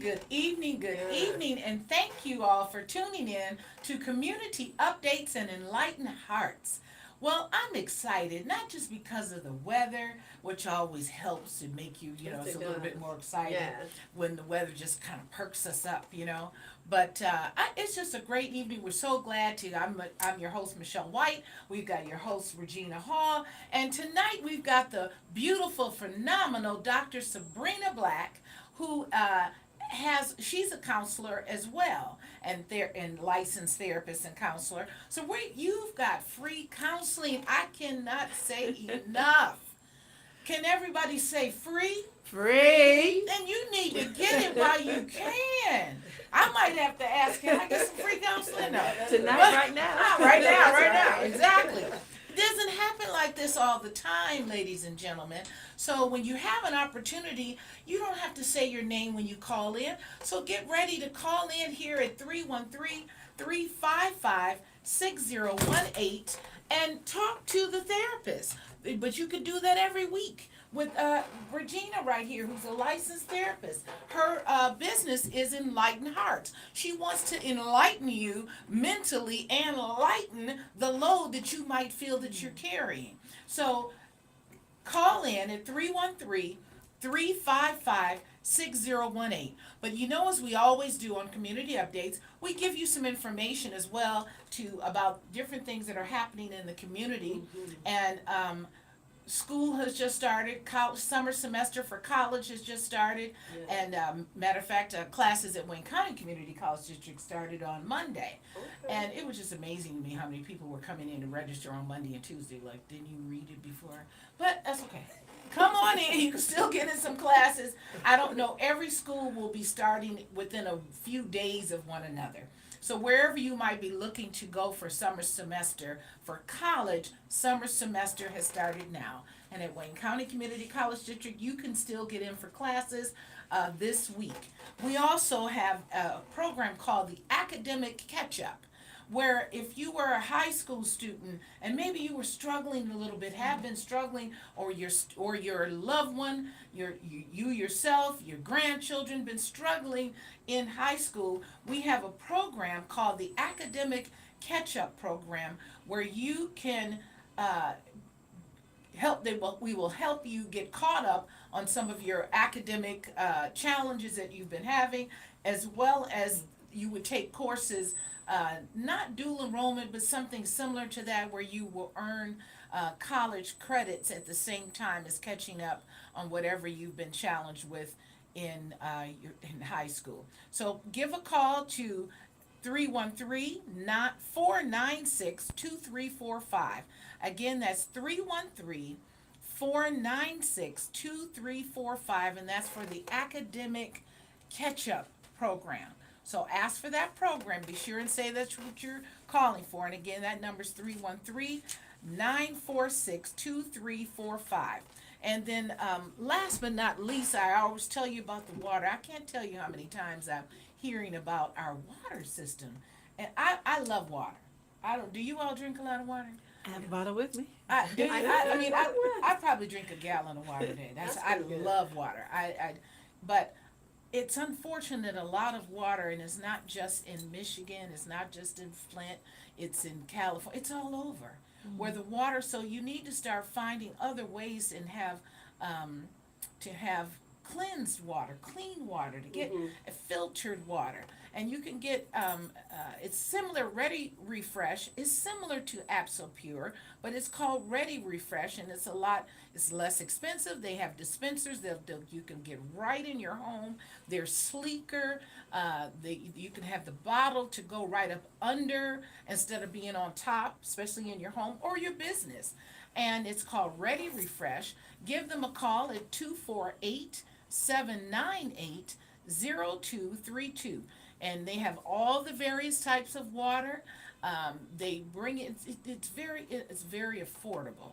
good evening, and thank you all for tuning in to Community Updates and Enlightened Hearts. Well, I'm excited, not just because of the weather, which always helps to make you, Yes, it's a it little does. bit more excited Yes. when the weather just kind of perks us up. But it's just a great evening. We're so glad to. I'm your host, Michelle White. We've got your host, Regina Hall. And tonight we've got the beautiful, phenomenal Dr. Sabrina Black, who she's a counselor as well, and licensed therapist and counselor. So you've got free counseling. I cannot say enough. Can everybody say free? Free. Then you need to get it while you can. I might have to ask, can I get some free counseling? No. Tonight, But- right now. right now, exactly. It doesn't happen like this all the time, ladies and gentlemen. So when you have an opportunity, you don't have to say your name when you call in. So get ready to call in here at 313-355-6018 and talk to the therapist. But you could do that every week with Regina right here, who's a licensed therapist. Her business is Enlightened Hearts. She wants to enlighten you mentally and lighten the load that you might feel that you're carrying. So call in at 313-355-6018. But as we always do on community updates, we give you some information as well about different things that are happening in the community. And school has just started. Summer semester for college has just started. Yes. And matter of fact, classes at Wayne County Community College District started on Monday. Okay. And it was just amazing to me how many people were coming in to register on Monday and Tuesday. Like, didn't you read it before? But that's okay. Come on in. You can still get in some classes. I don't know. Every school will be starting within a few days of one another. So wherever you might be looking to go for summer semester, for college, summer semester has started now. And at Wayne County Community College District, you can still get in for classes this week. We also have a program called the Academic Catch-Up, where if you were a high school student and maybe you were struggling a little bit, have been struggling, or your loved one, you yourself, your grandchildren been struggling in high school, we have a program called the Academic Catch-Up Program, where you can we will help you get caught up on some of your academic challenges that you've been having, as well as you would take courses, not dual enrollment, but something similar to that, where you will earn college credits at the same time as catching up on whatever you've been challenged with in high school. So give a call to 313-496-2345. Again, that's 313-496-2345, and that's for the Academic Catch-Up Program. So ask for that program. Be sure and say that's what you're calling for. And again, that number's 313-946-2345. And then last but not least, I always tell you about the water. I can't tell you how many times I'm hearing about our water system. And I love water. Do you all drink a lot of water? I have a bottle with me. I probably drink a gallon of water a day. I love water. But it's unfortunate a lot of water, and it's not just in Michigan, it's not just in Flint, it's in California, it's all over. Where the water, so you need to start finding other ways and to have cleansed water, clean water, to get filtered water. And you can get, it's similar, Ready Refresh is similar to Pure, but it's called Ready Refresh, and it's less expensive. They have dispensers that you can get right in your home. They're sleeker. You can have the bottle to go right up under instead of being on top, especially in your home or your business. And it's called Ready Refresh. Give them a call at 248-798-0232. And they have all the various types of water. They bring it. It's very affordable.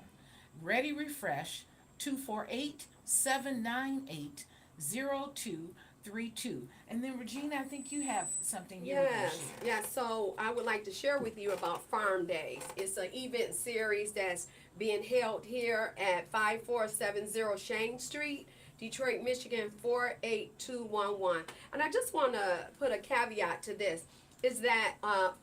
Ready Refresh, 248-798-0232. And then Regina, I think you have something you would Yes, share. yes. So I would like to share with you about Farm Days. It's an event series that's being held here at 5470 Shane Street. Detroit, Michigan 48211. And I just want to put a caveat to this is that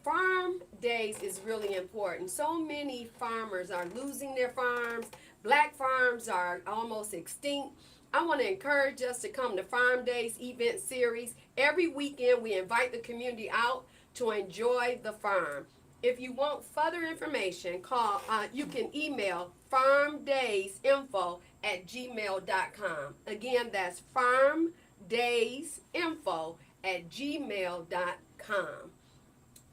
farm days is really important. So many farmers are losing their farms. Black farms are almost extinct. I want to encourage us to come to Farm Days event series. Every weekend we invite the community out to enjoy the farm. If you want further information, you can email farmdaysinfo@gmail.com. Again, that's farmdaysinfo@gmail.com.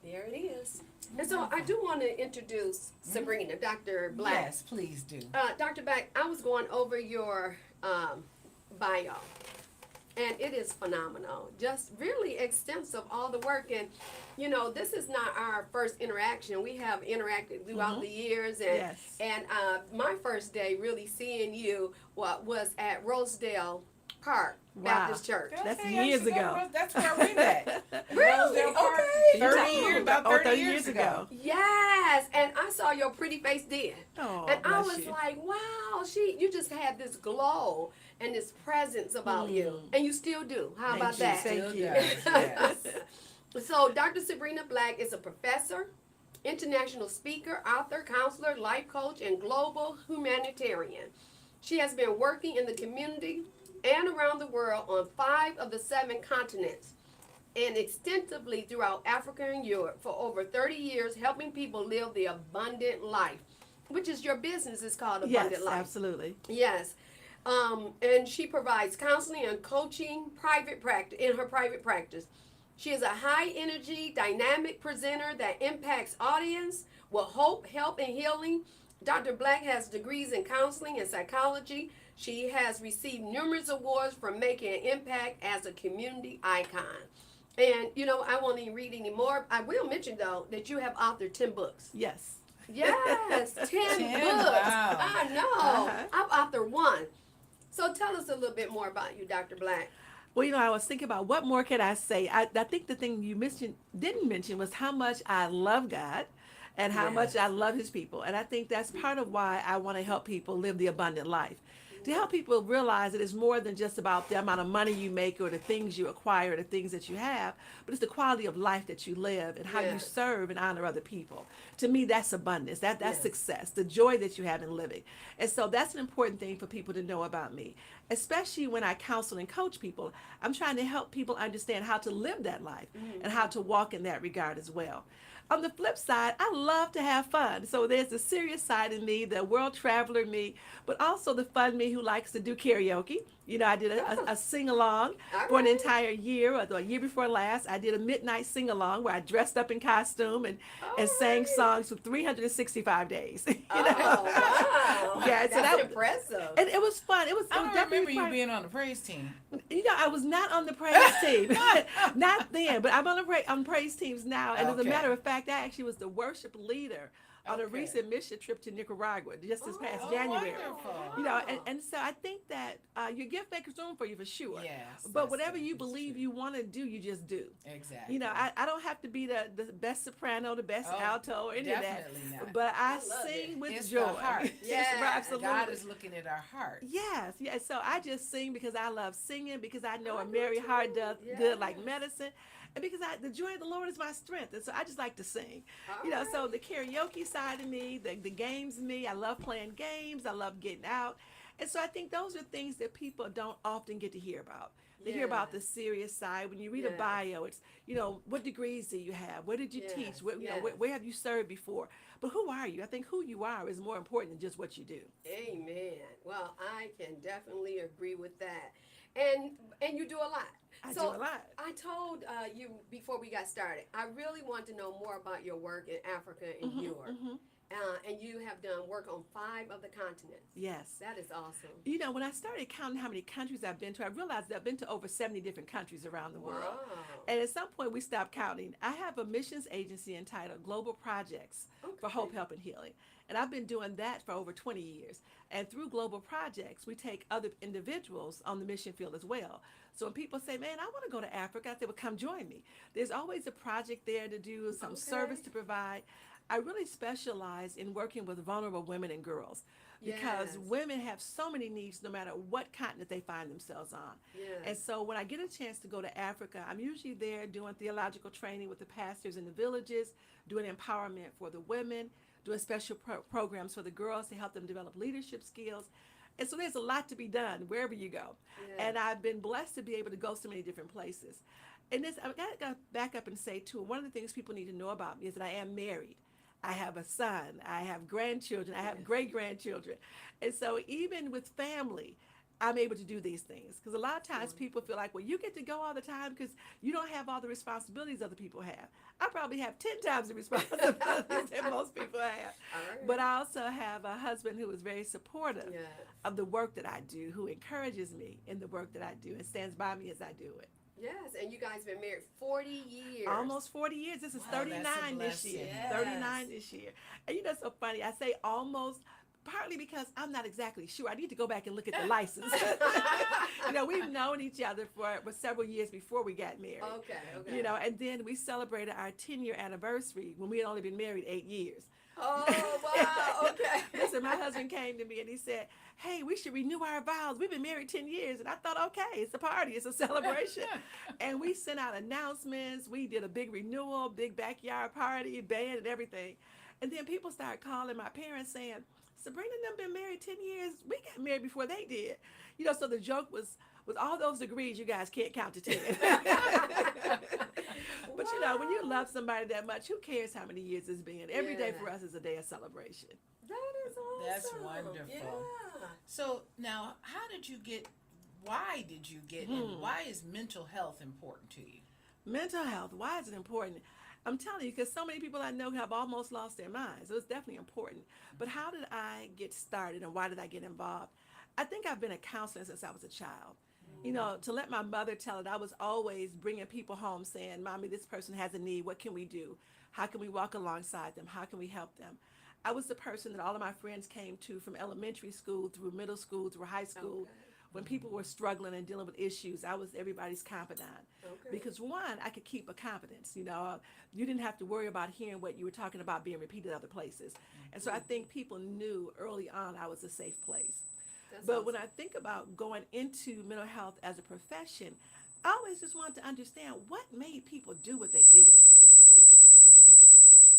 There it is. And so I do want to introduce Sabrina, Dr. Black. Yes, please do. Dr. Black, I was going over your bio, and it is phenomenal. Just really extensive, all the work. And, you know, this is not our first interaction. We have interacted throughout the years. And, Yes. and my first day really seeing you was at Rosedale Park Baptist Church. That's Okay, years I ago. That's where we met. Really? Rosedale Park, Okay. 30 years, about 30, 30 years ago. Yes, and I saw your pretty face then. Oh, And I bless was you. like, wow, you just had this glow and this presence about you. And you still do. How Thank about you, that? thank Still you. does, yes. So Dr. Sabrina Black is a professor, international speaker, author, counselor, life coach, and global humanitarian. She has been working in the community and around the world on 5 of the 7 continents and extensively throughout Africa and Europe for over 30 years, helping people live the abundant life, which is your business is called Abundant Yes, Life. absolutely. Yes. And she provides counseling and coaching in her private practice. She is a high energy, dynamic presenter that impacts audience with hope, help, and healing. Dr. Black has degrees in counseling and psychology. She has received numerous awards for making an impact as a community icon. And, you know, I won't even read any more. I will mention, though, that you have authored 10 books. Yes. Yes, 10 10, books. wow. I know. Uh-huh. I've authored 1. So tell us a little bit more about you, Dr. Black. Well, you know, I was thinking about what more can I say. I think the thing you didn't mention was how much I love God and how much I love his people. And I think that's part of why I want to help people live the abundant life. To help people realize that it's more than just about the amount of money you make or the things you acquire or the things that you have, but it's the quality of life that you live and how you Yes. serve and honor other people. To me, that's abundance. That's Yes. success, the joy that you have in living. And so that's an important thing for people to know about me, especially when I counsel and coach people. I'm trying to help people understand how to live that life and how to walk in that regard as well. On the flip side, I love to have fun. So there's the serious side of me, the world traveler me, but also the fun me who likes to do karaoke. You know, I did a sing-along All for an right. entire year, or the year before last. I did a midnight sing-along where I dressed up in costume and sang right. songs for 365 days. You Oh, know? wow. Yeah, so That's that- impressive. And it was fun. It was I don't definitely remember you fun. being on the praise team. You know, I was not on the praise team, not then, but I'm on praise teams now. And as a Okay. matter of fact, I actually was the worship leader on a Okay. recent mission trip to Nicaragua just this past Oh, January. wonderful. You know, and so I think that your gift makes room for you for sure. Yes, But that's whatever true. you It's believe true. you want to do, you just do. Exactly. You know, I don't have to be the best soprano, the best Oh, alto, or any of that. definitely not. But I love sing it. with It's joy. the heart. Yes, Yeah, absolutely. God is looking at our heart. Yes, yes. So I just sing because I love singing, because I know I a do merry too. heart does good like Yes. medicine, and because the joy of the Lord is my strength, and so I just like to sing. All You know, right. so the karaoke side of me, the games me, I love playing games, I love getting out, and so I think those are things that people don't often get to hear about. They hear about the Yes. serious side. When you read a Yes. bio, it's, you know, what degrees do you have? Where did you Yes, teach? Where, you know, yes. where have you served before? But who are you? I think who you are is more important than just what you do. Amen. Well, I can definitely agree with that. And you do a lot. I So do a lot. I told you before we got started, I really want to know more about your work in Africa and Europe. And you have done work on 5 of the continents. Yes. That is awesome. You know, when I started counting how many countries I've been to, I realized that I've been to over 70 different countries around the world. Wow. And at some point, we stopped counting. I have a missions agency entitled Global Projects for Okay. Hope, Help, and Healing. And I've been doing that for over 20 years. And through Global Projects, we take other individuals on the mission field as well. So when people say, man, I want to go to Africa, I say, well, come join me. There's always a project there to do, some Okay. service to provide. I really specialize in working with vulnerable women and girls because Yes. women have so many needs no matter what continent they find themselves on. Yes. And so when I get a chance to go to Africa, I'm usually there doing theological training with the pastors in the villages, doing empowerment for the women, doing special programs for the girls to help them develop leadership skills. And so there's a lot to be done wherever you go. Yes. And I've been blessed to be able to go so many different places. And this, I've got to back up and say, too, one of the things people need to know about me is that I am married. I have a son. I have grandchildren. I have great grandchildren. And so even with family, I'm able to do these things. Because a lot of times people feel like, well, you get to go all the time because you don't have all the responsibilities other people have. I probably have 10 times the responsibilities that most people have. All right. But I also have a husband who is very supportive Yes. of the work that I do, who encourages me in the work that I do and stands by me as I do it. Yes, and you guys been married 40 years. Almost 40 years. This is Wow, that's a 39 this year. blessing. Yes. 39 this year. And you know, it's so funny. I say almost, partly because I'm not exactly sure. I need to go back and look at the license. You know, we've known each other for several years before we got married. Okay, okay. You know, and then we celebrated our 10-year anniversary when we had only been married 8 years. Oh, wow, okay. Listen, my husband came to me and he said, hey, we should renew our vows. We've been married 10 years. And I thought, okay, it's a party. It's a celebration. And we sent out announcements. We did a big renewal, big backyard party, band and everything. And then people started calling my parents saying, Sabrina and them been married 10 years. We got married before they did. You know, so the joke was, with all those degrees, you guys can't count to 10. But you know, when you love somebody that much, who cares how many years it's been? Every day for us is a day of celebration. That is awesome. That's wonderful. Yeah. So now, why did you get, and why is mental health important to you? Mental health, why is it important? I'm telling you, because so many people I know have almost lost their minds. So it's definitely important. But how did I get started and why did I get involved? I think I've been a counselor since I was a child. You know, to let my mother tell it, I was always bringing people home saying, Mommy, this person has a need. What can we do? How can we walk alongside them? How can we help them? I was the person that all of my friends came to from elementary school through middle school through high school. Okay. When people were struggling and dealing with issues, I was everybody's confidant. Okay. Because one, I could keep a confidence. You know, you didn't have to worry about hearing what you were talking about being repeated other places. And so I think people knew early on I was a safe place. That's But awesome. when I think about going into mental health as a profession, I always just wanted to understand what made people do what they did.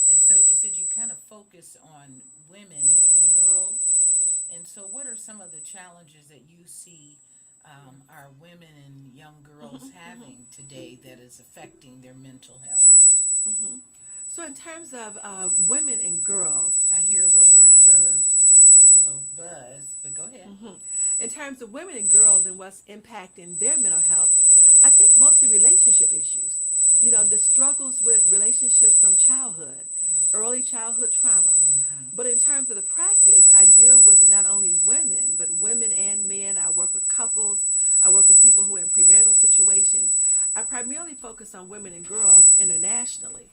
And so you said you kind of focus on women and girls. And so what are some of the challenges that you see our women and young girls having today that is affecting their mental health? So in terms of women and girls, I hear a little reverb, a little buzz, but go ahead. in terms of women and girls and what's impacting their mental health, I think mostly relationship issues. You know, the struggles with relationships from childhood, early childhood trauma. But in terms of the practice, I deal with not only women, but women and men. I work with couples. I work with people who are in premarital situations. I primarily focus on women and girls internationally.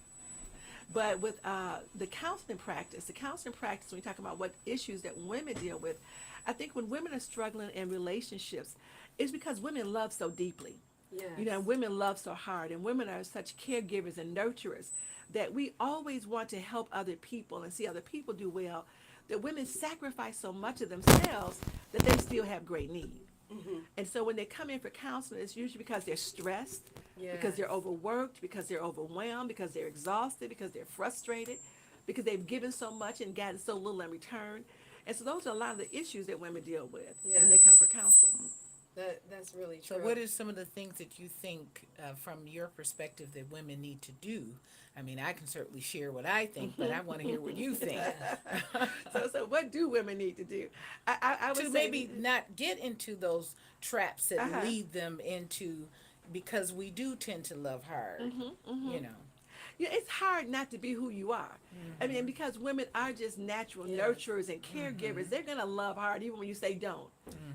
But with the counseling practice, when you talk about what issues that women deal with, I think when women are struggling in relationships, it's because women love so deeply. Yes. You know, women love so hard, and women are such caregivers and nurturers that we always want to help other people and see other people do well, that women sacrifice so much of themselves that they still have great need. And so when they come in for counseling, it's usually because they're stressed, because they're overworked, because they're overwhelmed, because they're exhausted, because they're frustrated, because they've given so much and gotten so little in return. And so those are a lot of the issues that women deal with when they come for counsel. That's really true. So what are some of the things that you think, from your perspective, that women need to do? I mean, I can certainly share what I think, but I want to hear what you think. So what do women need to do? I would To say maybe not get into those traps that lead them into, because we do tend to love hard, you know. Yeah, it's hard not to be who you are. I mean, because women are just natural nurturers and caregivers. They're going to love hard even when you say don't.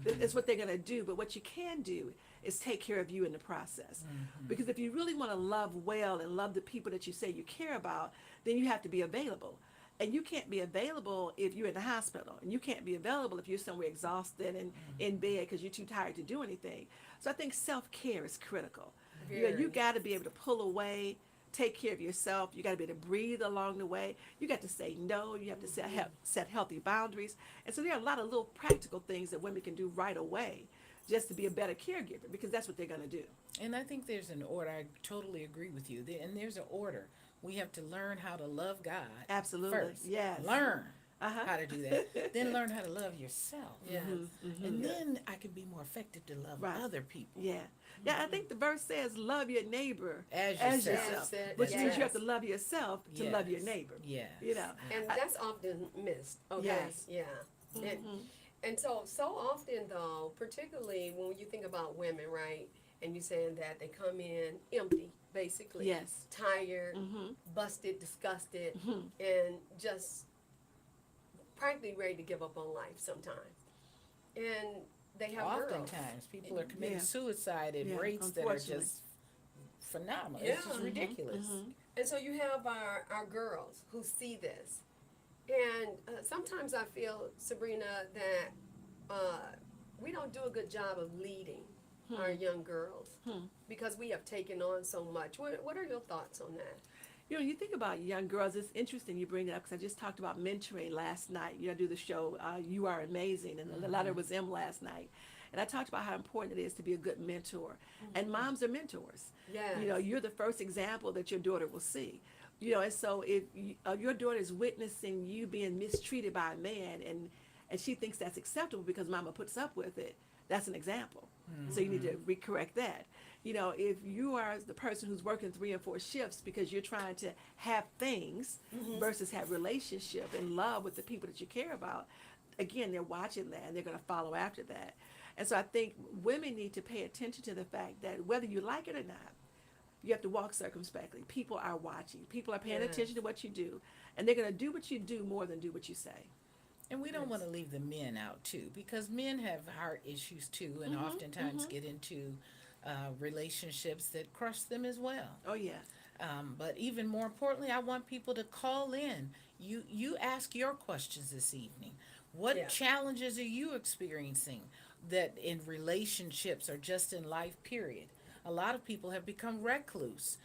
It's what they're going to do. But what you can do is take care of you in the process. Because if you really want to love well and love the people that you say you care about, then you have to be available. And you can't be available if you're in the hospital. And you can't be available if you're somewhere exhausted and in bed because you're too tired to do anything. So I think self-care is critical. You know, you got to be able to pull away, take care of yourself. You got to be able to breathe along the way. You got to say no. You have to set healthy boundaries. And so there are a lot of little practical things that women can do right away just to be a better caregiver, because that's what they're going to do. And I think there's an order. I totally agree with you. And there's an order. We have to learn how to love God. Absolutely. First. Yes. Learn how to do that. Then learn how to love yourself. Yes. And then I can be more effective to love Right. other people. Yeah. Yeah, I think the verse says, love your neighbor As as yourself. yourself. That's it. Which means Yes. you have to love yourself to love your Yes. neighbor. Yes. You know. And that's often missed. Okay. Yes. Yeah. And so often though, particularly when you think about women, right? And you're saying that they come in empty, basically. Yes. Tired, busted, disgusted, and just practically ready to give up on life sometimes. And they have girls. Oftentimes, people are committing Yeah. suicide at Yeah, rates that are unfortunately. just phenomenal. Yeah. It's just ridiculous. And so you have our girls who see this. And sometimes I feel, Sabrina, that we don't do a good job of leading our young girls because we have taken on so much. What are your thoughts on that? You know, you think about young girls, it's interesting you bring it up because I just talked about mentoring last night. You know, I do the show, You Are Amazing, and the letter was M last night. And I talked about how important it is to be a good mentor. And moms are mentors. Yes. You know, you're the first example that your daughter will see. You know, and so if your daughter is witnessing you being mistreated by a man and she thinks that's acceptable because mama puts up with it, that's an example. So you need to correct that. You know, if you are the person who's working 3 and 4 shifts because you're trying to have things versus have relationship and love with the people that you care about, again, they're watching that and they're going to follow after that. And so I think women need to pay attention to the fact that whether you like it or not, you have to walk circumspectly. People are watching. People are paying attention to what you do. And they're going to do what you do more than do what you say. And we don't want to leave the men out too, because men have heart issues too, and oftentimes get into relationships that crush them as well. Oh, yeah. But even more importantly, I want people to call in. You ask your questions this evening. What challenges are you experiencing that in relationships or just in life, period? A lot of people have become recluse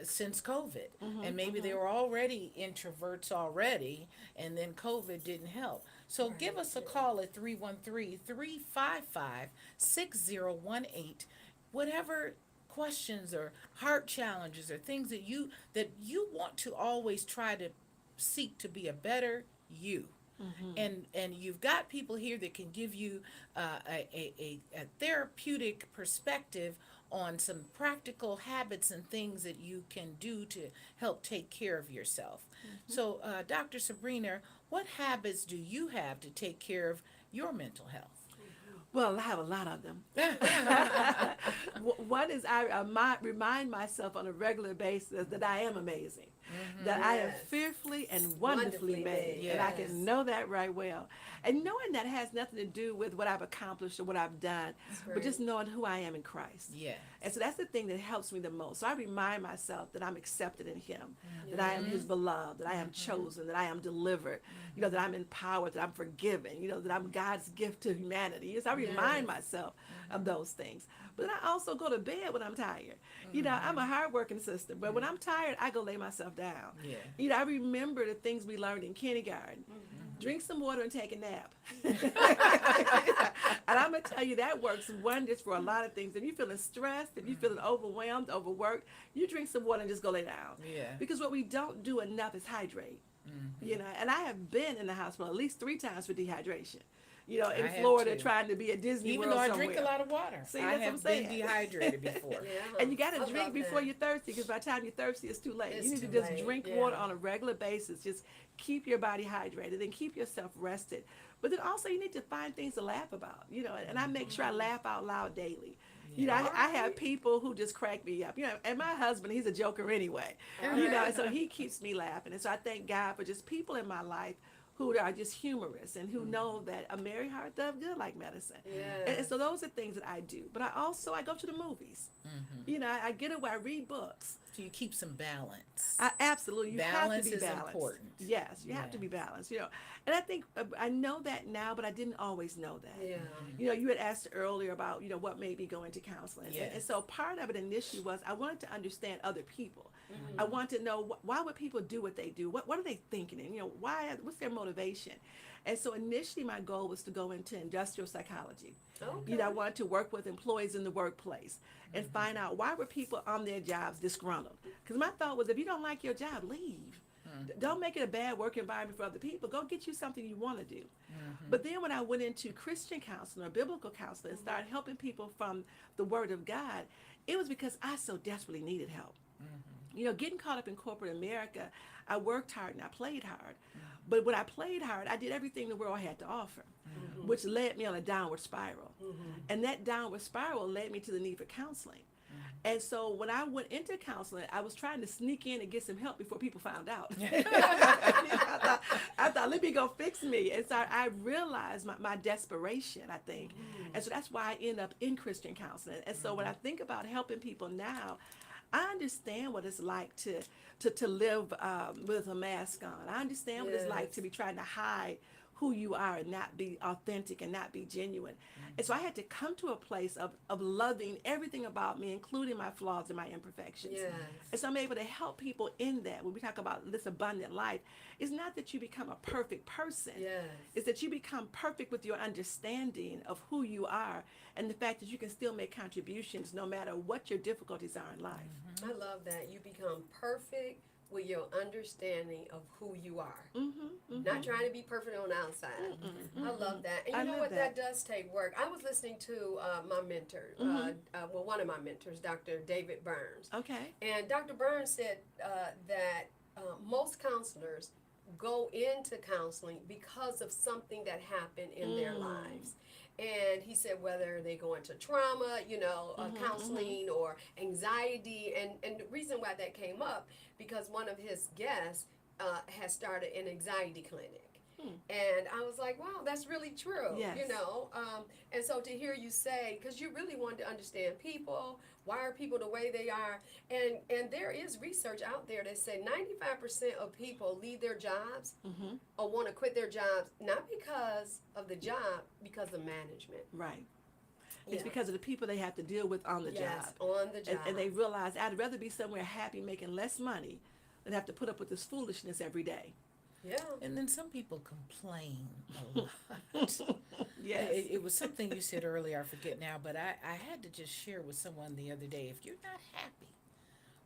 since COVID, and maybe they were already introverts already, and then COVID didn't help. So give us a call at 313-355-6018. Whatever questions or heart challenges or things that you want to always try to seek to be a better you. And you've got people here that can give you a therapeutic perspective on some practical habits and things that you can do to help take care of yourself. So, Dr. Sabrina, what habits do you have to take care of your mental health? Well, I have a lot of them. One is I remind myself on a regular basis that I am amazing, that I am fearfully and wonderfully made, and I can know that right well. And knowing that has nothing to do with what I've accomplished or what I've done, but just knowing who I am in Christ. Yeah. And so that's the thing that helps me the most. So I remind myself that I'm accepted in Him, that I am His beloved, that I am chosen, that I am delivered, you know, that I'm empowered, that I'm forgiven, you know, that I'm God's gift to humanity. So I remind myself of those things. But then I also go to bed when I'm tired. You know, I'm a hardworking sister, but when I'm tired, I go lay myself down. Yeah. You know, I remember the things we learned in kindergarten. Drink some water and take a nap. And I'm going to tell you, that works wonders for a lot of things. If you're feeling stressed, if you're feeling overwhelmed, overworked, you drink some water and just go lay down. Yeah. Because what we don't do enough is hydrate. You know, and I have been in the hospital at least 3 times for dehydration. You know, in I have Florida, too. trying to be at Disney Even World though I somewhere. drink a lot of water, See, I that's what I'm have been saying. dehydrated before. And you got to I drink love before that. you're thirsty, because by the time you're thirsty, it's too late. It's You need to too just late, drink yeah. water on a regular basis. Just keep your body hydrated and keep yourself rested. But then also you need to find things to laugh about, you know, and I make sure I laugh out loud daily. You know, I have people who just crack me up, you know, and my husband, he's a joker anyway, you know, and so he keeps me laughing. And so I thank God for just people in my life who are just humorous and who know that a merry heart does good like medicine. And so those are things that I do. But I go to the movies. You know, I get away, I read books. So you keep some balance. Absolutely, you Balance have to be is balanced. important. Yes, you have to be Yes. balanced. And I think I know that now, but I didn't always know that. Yeah. You had asked earlier about what made me go into counseling, and Yes. so part of it initially was I wanted to understand other people. Mm-hmm. I wanted to know why would people do what they do. What are they thinking, and why? What's their motivation? And so initially, my goal was to go into industrial psychology. Okay. I wanted to work with employees in the workplace and find out why were people on their jobs disgruntled. Because my thought was, if you don't like your job, leave. Don't make it a bad work environment for other people. Go get you something you want to do. But then when I went into Christian counseling or biblical counseling and started helping people from the Word of God, it was because I so desperately needed help. Getting caught up in corporate America, I worked hard and I played hard. But when I played hard, I did everything the world had to offer, which led me on a downward spiral. And that downward spiral led me to the need for counseling. And so when I went into counseling, I was trying to sneak in and get some help before people found out. I thought, let me go fix me. And so I realized my desperation, I think. And so that's why I end up in Christian counseling. And so when I think about helping people now, I understand what it's like to live with a mask on. I understand what it's like to be trying to hide who you are and not be authentic and not be genuine. And so I had to come to a place of loving everything about me, including my flaws and my imperfections. Yes. And so I'm able to help people in that. When we talk about this abundant life, it's not that you become a perfect person. Yes. It's that you become perfect with your understanding of who you are and the fact that you can still make contributions no matter what your difficulties are in life. I love that. You become perfect with your understanding of who you are. Not trying to be perfect on the outside. I love that. And I you know love what? that. That does take work. I was listening to my mentor, one of my mentors, Dr. David Burns. Okay. And Dr. Burns said that most counselors go into counseling because of something that happened in their lives. And he said whether they go into trauma, counseling or anxiety. And the reason why that came up, because one of his guests has started an anxiety clinic. And I was like, wow, that's really true. Yes. And so to hear you say, because you really wanted to understand people, why are people the way they are? And there is research out there that said 95% of people leave their jobs or want to quit their jobs, not because of the job, because of management. Right. It's Yeah. because of the people they have to deal with on the Yes, job. on the job. And they realize I'd rather be somewhere happy making less money than have to put up with this foolishness every day. Yeah. And then some people complain a lot. Yes. It was something you said earlier, I forget now, but I had to just share with someone the other day. If you're not happy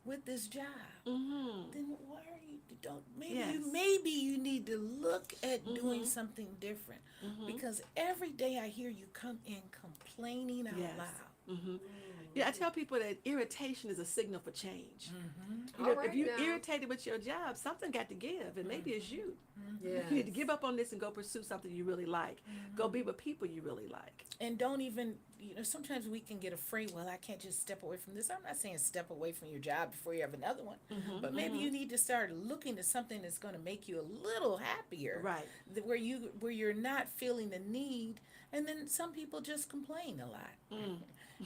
with this job, then why are you don't maybe you need to look at doing something different, because every day I hear you come in complaining out loud. Yeah, I tell people that irritation is a signal for change. All If right you're now. irritated with your job, something got to give, and maybe it's you. Yes. You need to give up on this and go pursue something you really like. Go be with people you really like. And don't even, sometimes we can get afraid, well, I can't just step away from this. I'm not saying step away from your job before you have another one, but maybe you need to start looking at something that's going to make you a little happier. Right. Where you're not feeling the need. And then some people just complain a lot.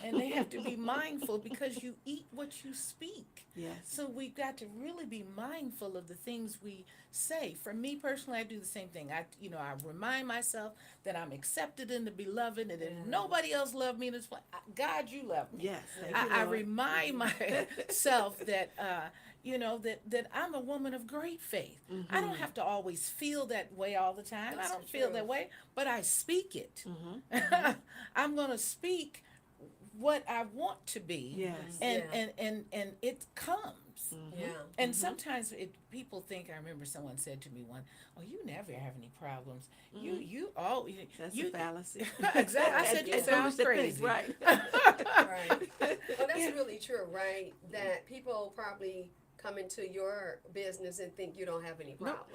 And they have to be mindful, because you eat what you speak. Yes. So we've got to really be mindful of the things we say. For me personally, I do the same thing. I remind myself that I'm accepted in the beloved, and if nobody else loved me, God, you love me. Yes. Thank you, I Lord. remind myself that that I'm a woman of great faith. I don't have to always feel that way all the time. That's I don't the feel truth. that way, but I speak it. I'm going to speak what I want to be. Yes. And it comes. Yeah. And sometimes people think, I remember someone said to me one, oh, you never have any problems. You That's you a fallacy. Exactly. I said, you It's sound foolish to think, crazy. Right. Right. Well, that's really true, right? That people probably come into your business and think you don't have any problems.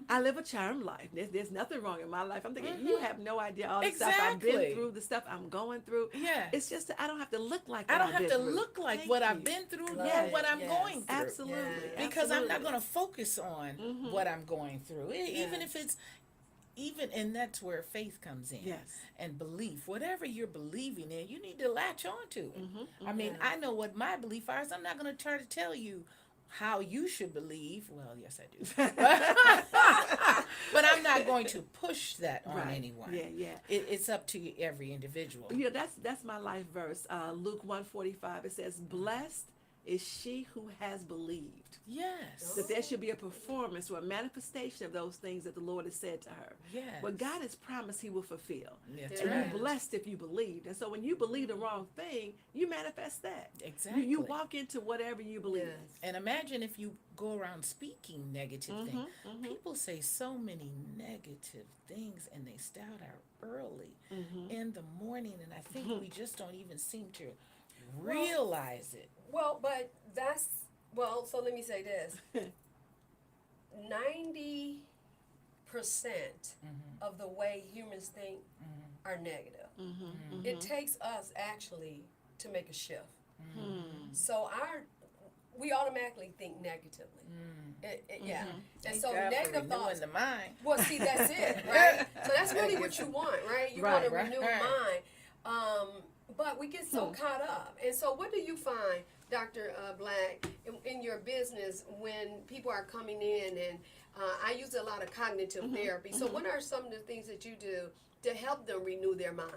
I live a charmed life. There's nothing wrong in my life. I'm thinking, you have no idea all the stuff I've been Exactly. through, the stuff I'm going through. Yeah. It's just that I don't have to look like I what don't I've have been to through. look like Thank what you. I've been through Love or it. what I'm Yes. going through. Absolutely. Yeah. Because I'm not Absolutely. going to focus on what I'm going through. Even if it's and that's where faith comes in. Yes. And belief. Whatever you're believing in, you need to latch on to it. I mean, I know what my belief are, so I'm not going to try to tell you how you should believe. Well, yes, I do. But I'm not going to push that on Right. anyone. Yeah. It's up to every individual. Yeah, that's my life verse. Luke 1:45. It says, "Blessed is she who has believed." Yes. That there should be a performance or a manifestation of those things that the Lord has said to her. Yes. What God has promised He will fulfill. That's Yeah. And right. you're blessed if you believed. And so when you believe the wrong thing, you manifest that. Exactly. You walk into whatever you believe. Yes. And imagine if you go around speaking negative things. Mhm. People say so many negative things and they start out early Mhm. in the morning, and I think we just don't even seem to realize it. Well, but so let me say this. 90% of the way humans think are negative. Mhm. It takes us actually to make a shift. Mhm. So we automatically think negatively. Yeah. And so negative thoughts. the mind. Well, see, that's it, right? So that's really what you want, right? You want to Right, renew right. mind. But we get so caught up. And so what do you find, Dr. Black, in your business when people are coming in? And I use a lot of cognitive therapy. So what are some of the things that you do to help them renew their minds?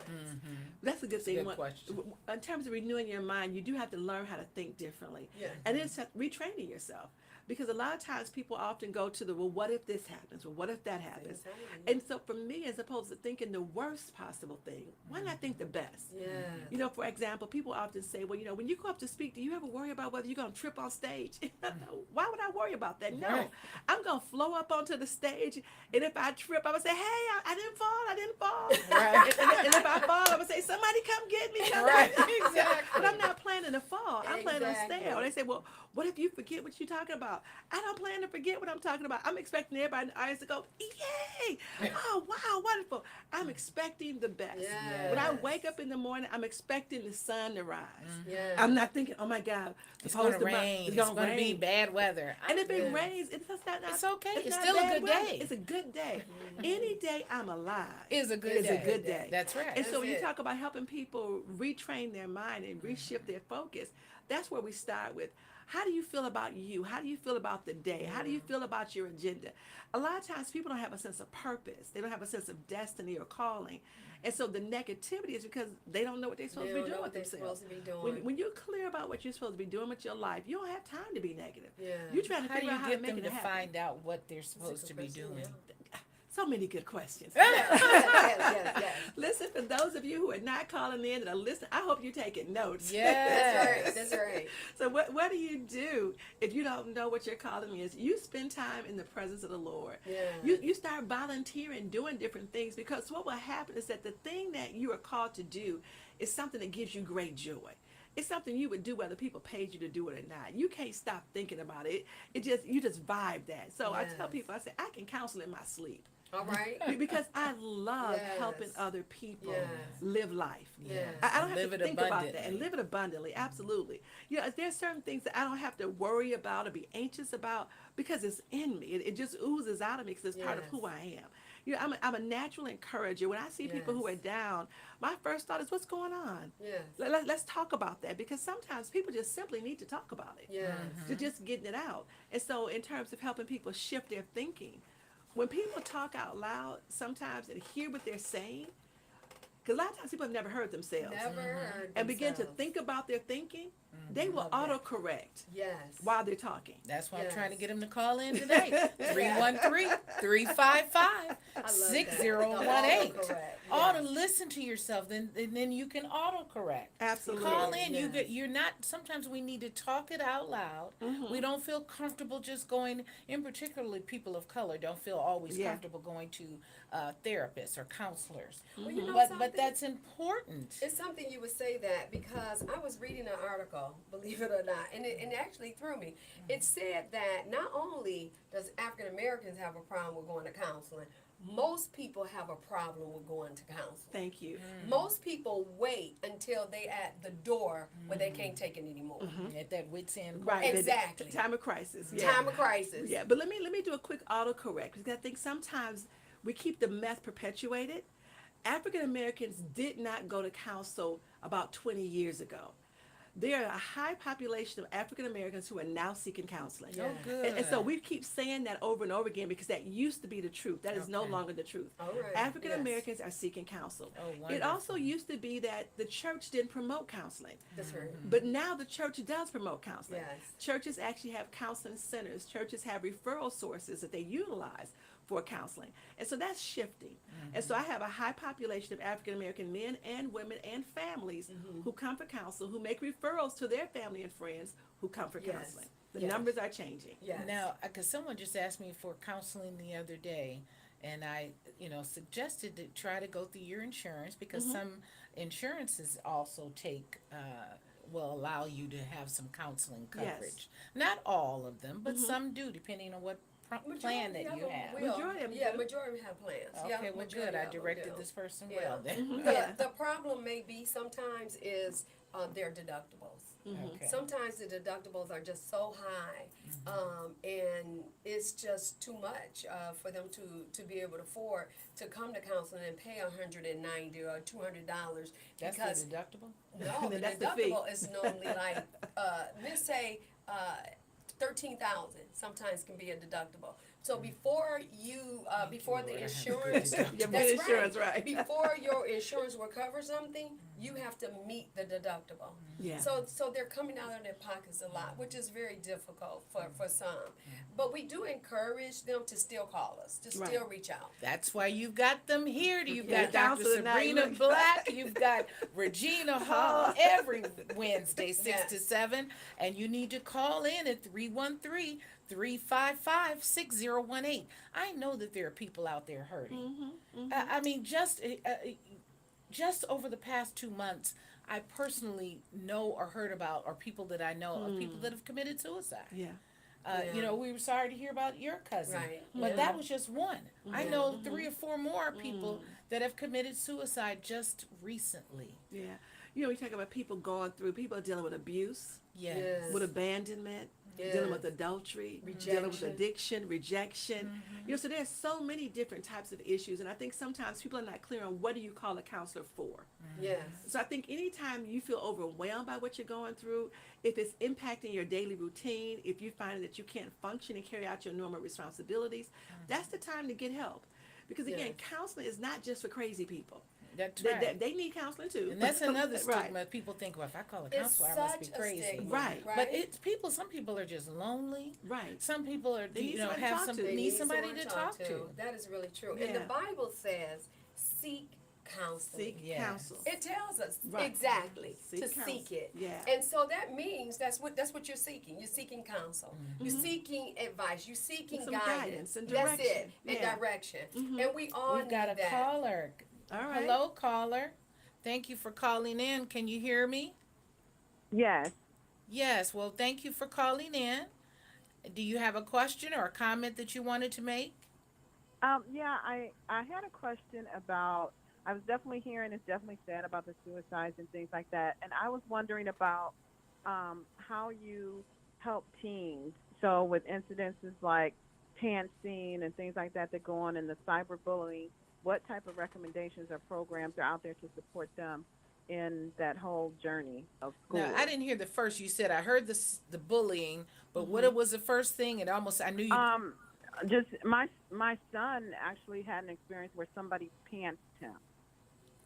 That's a good thing. Good question. In terms of renewing your mind, you do have to learn how to think differently. Yeah. And it's retraining yourself. Because a lot of times people often go to well, what if this happens? Well, what if that happens? Exactly. And so for me, as opposed to thinking the worst possible thing, why not think the best? Yeah. You know, for example, people often say, well, when you go up to speak, do you ever worry about whether you're going to trip on stage? Why would I worry about that? No. Right. I'm going to flow up onto the stage, and if I trip, I would say, hey, I didn't fall. Right. And if I fall, I would say, somebody come get me. Right. Exactly. But I'm not planning to fall. I'm planning to Exactly. stay. Or they say, well, what if you forget what you're talking about? I don't plan to forget what I'm talking about. I'm expecting everybody in the audience to go, yay! Oh, wow, wonderful. I'm expecting the best. Yes. When I wake up in the morning, I'm expecting the sun to rise. Yeah. I'm not thinking, oh my God, It's going to rain. It's going to be rain. bad weather. And if it Yeah. rains, it's not. It's okay. It's not still a bad good weather. day. It's a good day. Any day I'm alive It's a good is day. a good day. That's right. And so when you it. talk about helping people retrain their mind and reshift their focus, that's where we start with. How do you feel about you? How do you feel about the day? How do you feel about your agenda? A lot of times people don't have a sense of purpose. They don't have a sense of destiny or calling. And so the negativity is because they don't know what they're supposed They to be don't know doing what with they're themselves. supposed to be doing. When you're clear about what you're supposed to be doing with your life, you don't have time to be negative. Yeah. You're trying to How do figure you out how to get make them it to happen. find out what they're supposed to be doing? So many good questions. yes. Listen, for those of you who are not calling in and are listening, I hope you're taking notes. Yes. That's right. So what do you do if you don't know what your calling is? You spend time in the presence of the Lord. Yeah. You start volunteering, doing different things, because what will happen is that the thing that you are called to do is something that gives you great joy. It's something you would do whether people paid you to do it or not. You can't stop thinking about it. You just vibe that. So I tell Yes. people, I say, I can counsel in my sleep. All right. Because I love Yes. helping other people Yes. live life. Yes. I don't have Live to it think about that abundantly. and live it abundantly. Absolutely. You know, there's certain things that I don't have to worry about or be anxious about because it's in me. It just oozes out of me because it's part of Yes. who I am. You know, I'm a natural encourager. When I see people who are Yes. down, my first thought is, what's going on? Yes. Let's talk about that, because sometimes people just simply need to talk about it. Yes. To just getting it out. And so in terms of helping people shift their thinking, when people talk out loud sometimes and hear what they're saying, because a lot of times people have never heard themselves, Never heard and begin to themselves. think about their thinking, they will Love that. autocorrect Yes. while they're talking. That's why I'm Yes. trying to get them to call in today. 313-355-6018. Autocorrect. Auto Yes. listen to yourself, then you can autocorrect. Absolutely. Call in. Yes. You're not. Sometimes we need to talk it out loud. We don't feel comfortable just going. In particularly, people of color don't feel always Yeah. comfortable going to therapists or counselors. Well, you know But something? that's important. It's something you would say that because I was reading an article, believe it or not, and it actually threw me. It said that not only does African Americans have a problem with going to counseling, most people have a problem with going to counseling. Thank you. Most people wait until they at the door where they can't take it anymore. At that wits end. Right. Exactly. Time of crisis. Yeah. Time of crisis. Yeah, but let me do a quick autocorrect, because I think sometimes we keep the mess perpetuated. African Americans did not go to counsel about 20 years ago. there are a high population of African Americans who are now seeking counseling. Yeah. Oh, good. And so we keep saying that over and over again because that used to be the truth. That is no Okay. longer the truth. All right. African Yes. Americans are seeking counsel. Oh, It wonderful. also used to be that the church didn't promote counseling. That's right. But now the church does promote counseling. Yes. Churches actually have counseling centers. Churches have referral sources that they utilize for counseling. And so that's shifting. And so I have a high population of African American men and women and families who come for counsel, who make referrals to their family and friends who come for Yes. counseling. The Yes. numbers are changing. Yes. Now, because someone just asked me for counseling the other day, and I, suggested to try to go through your insurance because some insurances also will allow you to have some counseling Yes. coverage. Not all of them, but some do, depending on what plan that Majority you of them have. will. Majority of them Yeah, do. majority have plans. Yeah, Okay, well, majority good. I of them directed do. this person Yeah. well then. Yeah. The problem may be sometimes is their deductibles. Okay. Sometimes the deductibles are just so high, and it's just too much for them to be able to afford to come to counseling and pay $190 or $200 That's because the deductible? no, the That's the fee. deductible is normally like let's say 13,000 sometimes can be a deductible. So before you before Lord, I the have a insurance, good deductible. Your that's insurance, right. Before your insurance will cover something, you have to meet the deductible. Yeah. So they're coming out of their pockets a lot, which is very difficult for some. But we do encourage them to still call us, to Right. still reach out. That's why you've got them here. You've Yeah, got Dr. counselor now, Sabrina you look- Black. You've got Regina Hall every Wednesday, 6 Yes. to 7. And you need to call in at 313-355-6018. I know that there are people out there hurting. I mean, just over the past 2 months, I personally know or heard about, or people that I know of people that have committed suicide. Yeah. Yeah. We were sorry to hear about your cousin, Right. but Yeah. that was just one. I Yeah. know 3 or 4 more people that have committed suicide just recently. Yeah. We talk about people going through, people are dealing with abuse, Yes. Yes. with abandonment, Yeah. dealing with adultery, dealing with Rejection. addiction, rejection. So there's so many different types of issues. And I think sometimes people are not clear on what do you call a counselor for. Yes. So I think anytime you feel overwhelmed by what you're going through, if it's impacting your daily routine, if you find that you can't function and carry out your normal responsibilities, that's the time to get help. Because again, Yes. counseling is not just for crazy people. That's They, right. they need counseling too. And that's another Right. stigma. People think, well, if I call a It's counselor, I must be such a crazy. stigma, Right. But it's people. Some people are just lonely. Right. Some people are, They need somebody to have talk some to. They need somebody to talk to. That is really true. And the Yeah. Bible says, seek counseling. Seek Yes. counsel. It tells us Right. exactly Seek to counsel. seek it. Yeah. And so that means that's what you're seeking. You're seeking counsel. You're seeking advice. You're seeking Some guidance. guidance and That's it. direction. And Yeah. direction. And we all We've got need a that. caller. All right. Hello, caller. Thank you for calling in. Can you hear me? Yes. Yes. Well, thank you for calling in. Do you have a question or a comment that you wanted to make? Yeah, I had a question about, I was definitely hearing it's definitely sad about the suicides and things like that. And I was wondering about how you help teens. So with incidences like pantsing and things like that go on in the cyberbullying, what type of recommendations or programs are out there to support them in that whole journey of school? No, I didn't hear the first. You said I heard the bullying, but what it was the first thing? It almost I knew you. Just my son actually had an experience where somebody pantsed him,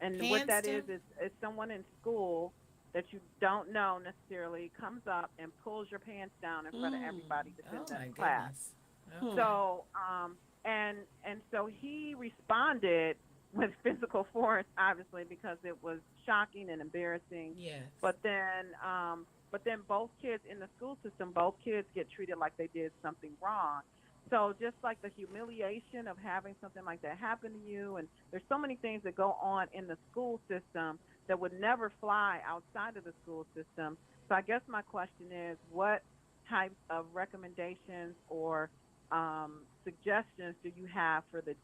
and what that Pantsed him? is someone in school that you don't know necessarily comes up and pulls your pants down in front of everybody that's Oh in my the class. goodness. So and so he responded with physical force, obviously, because it was shocking and embarrassing. Yes. But then both kids in the school system, both kids get treated like they did something wrong. So just like the humiliation of having something like that happen to you, and there's so many things that go on in the school system that would never fly outside of the school system. So I guess my question is, what types of recommendations or suggestions do you have for the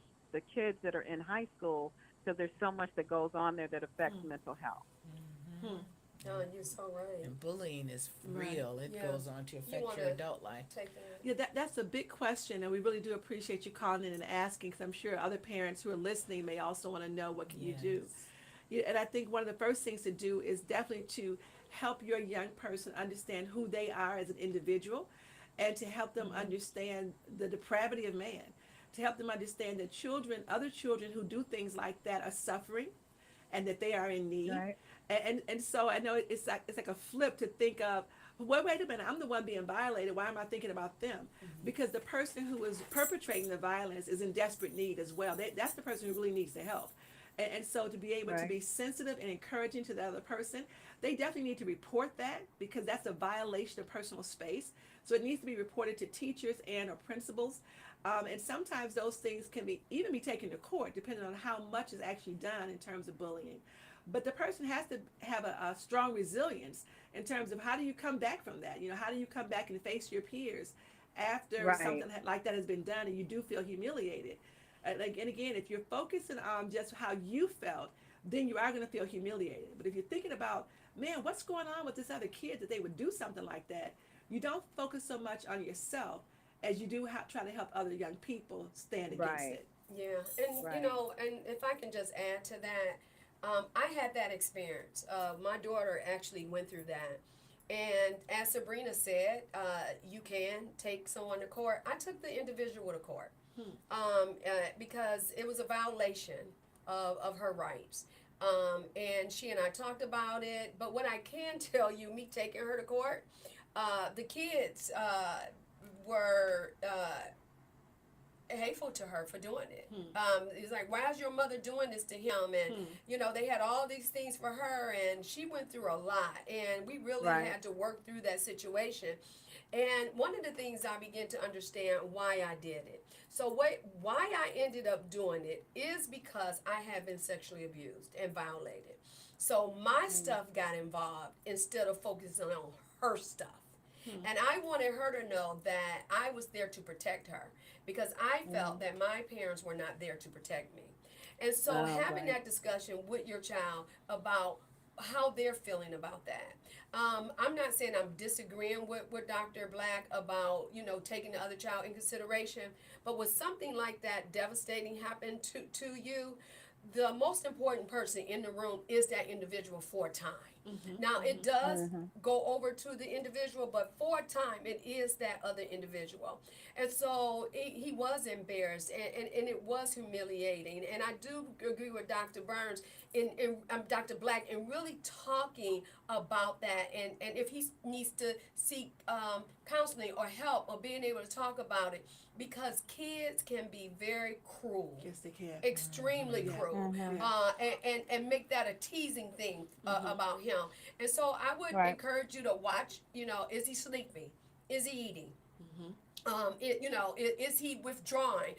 kids that are in high school? Because there's so much that goes on there that affects mental health. No, you're so right. And bullying is Right. real. It Yeah. goes on to affect wanna- your adult life. Take that. Yeah, that's a big question, and we really do appreciate you calling in and asking, because I'm sure other parents who are listening may also want to know what can you do. Yes. Yeah, and I think one of the first things to do is definitely to help your young person understand who they are as an individual, and to help them understand the depravity of man, to help them understand that other children who do things like that are suffering and that they are in need. Right. And so I know it's like a flip to think of, well, wait a minute, I'm the one being violated. Why am I thinking about them? Because the person who is perpetrating the violence is in desperate need as well. That's the person who really needs the help. And so to be able to Right. be sensitive and encouraging to the other person, they definitely need to report that, because that's a violation of personal space. So it needs to be reported to teachers and or principals. And sometimes those things can even be taken to court, depending on how much is actually done in terms of bullying. But the person has to have a strong resilience in terms of, how do you come back from that? How do you come back and face your peers after Right. something like that has been done and you do feel humiliated? And again, if you're focusing on just how you felt, then you are going to feel humiliated. But if you're thinking about, man, what's going on with this other kid that they would do something like that, you don't focus so much on yourself as you do try to help other young people stand against Right. it. Yeah, and Right. and if I can just add to that, I had that experience. My daughter actually went through that, and as Sabrina said, you can take someone to court. I took the individual to court, because it was a violation of her rights. And she and I talked about it. But what I can tell you, me taking her to court, the kids were hateful to her for doing it. It's like, why is your mother doing this to him? And they had all these things for her, and she went through a lot, and we really Right. had to work through that situation. And one of the things I began to understand why I did it. So why I ended up doing it is because I had been sexually abused and violated. So my stuff got involved instead of focusing on her stuff. And I wanted her to know that I was there to protect her, because I felt that my parents were not there to protect me. And so having right. that discussion with your child about how they're feeling about that. I'm not saying I'm disagreeing with Dr. Black about, taking the other child in consideration, but when something like that devastating happened to you, the most important person in the room is that individual for a time. Now, it does go over to the individual, but for a time, it is that other individual. And so he was embarrassed, and it was humiliating. And I do agree with Dr. Burns in Dr. Black in really talking about that. And if he needs to seek counseling or help or being able to talk about it, because kids can be very cruel. Yes, they can. Extremely Yeah. cruel, and make that a teasing thing about him. And so I would Right. encourage you to watch. Is he sleeping? Is he eating? Is he withdrawing?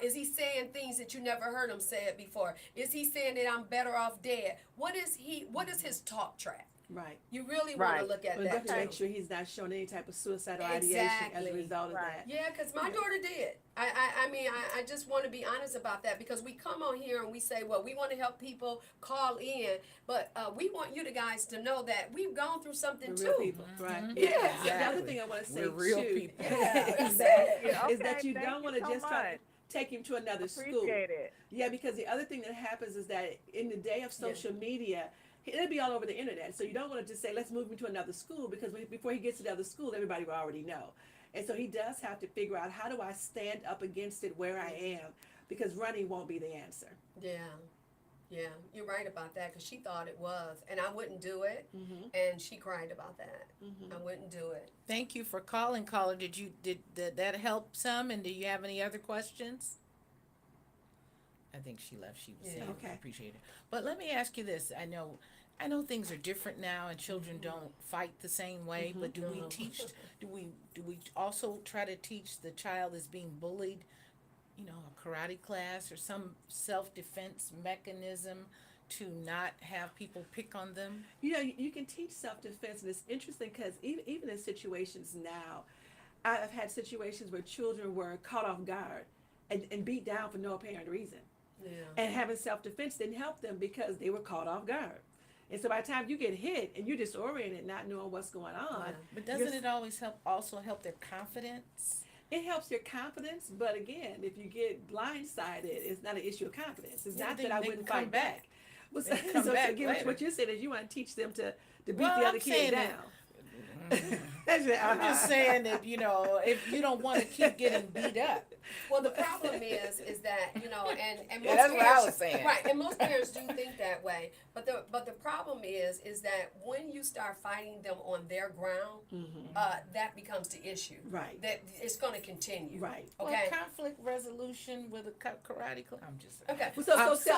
Is he saying things that you never heard him say it before? Is he saying that I'm better off dead? What is his talk track? Right. You really want to Right. look at Well, that definitely too. make sure he's not showing any type of suicidal ideation as a Exactly. result of Right. that. Yeah, because my daughter did. I just want to be honest about that, because we come on here and we say, well, we want to help people call in, but we want you guys to know that we've gone through something The real too. people, right? Yeah. The other thing I want to say We're real too people. Yeah, is that, Yeah, is that okay, you thank don't want you to so just try to much. take him to another school. Appreciate it. Yeah, because the other thing that happens is that in the day of social media, it'll be all over the internet. So you don't want to just say, let's move him to another school, because before he gets to the other school, everybody will already know. And so he does have to figure out, how do I stand up against it where I am? Because running won't be the answer. Yeah, you're right about that, because she thought it was, and I wouldn't do it, and she cried about that. I wouldn't do it. Thank you for calling, caller. Did that help some? And do you have any other questions? I think she left. She was Yeah. saying Okay. appreciate it. But let me ask you this. I know things are different now, and children don't fight the same way. But do we No. teach? Do we also try to teach the child is being bullied? A karate class or some self-defense mechanism to not have people pick on them. You can teach self-defense, and it's interesting because even in situations now, I've had situations where children were caught off guard and beat down for no apparent reason. Yeah. And having self-defense didn't help them because they were caught off guard. And so by the time you get hit and you're disoriented, not knowing what's going on, Yeah. But doesn't it always help their confidence? it helps your confidence. But again, if you get blindsided, it's not an issue of confidence. It's Yeah, not they- that I they wouldn't can come fight back. Well, They can come back again, later. what you're saying is you want to teach them to to beat Well, the I'm other kid saying down. I'm just saying that, you know, if you don't want to keep getting beat up. Well, the problem is that, you know, and most Yeah, that's what I parents, was saying. right, and most parents do think that way. But the problem is that when you start fighting them on their ground, that becomes the issue. Right. That it's going to continue. Right. Okay. Well, conflict resolution with a karate club. I'm just saying. Okay.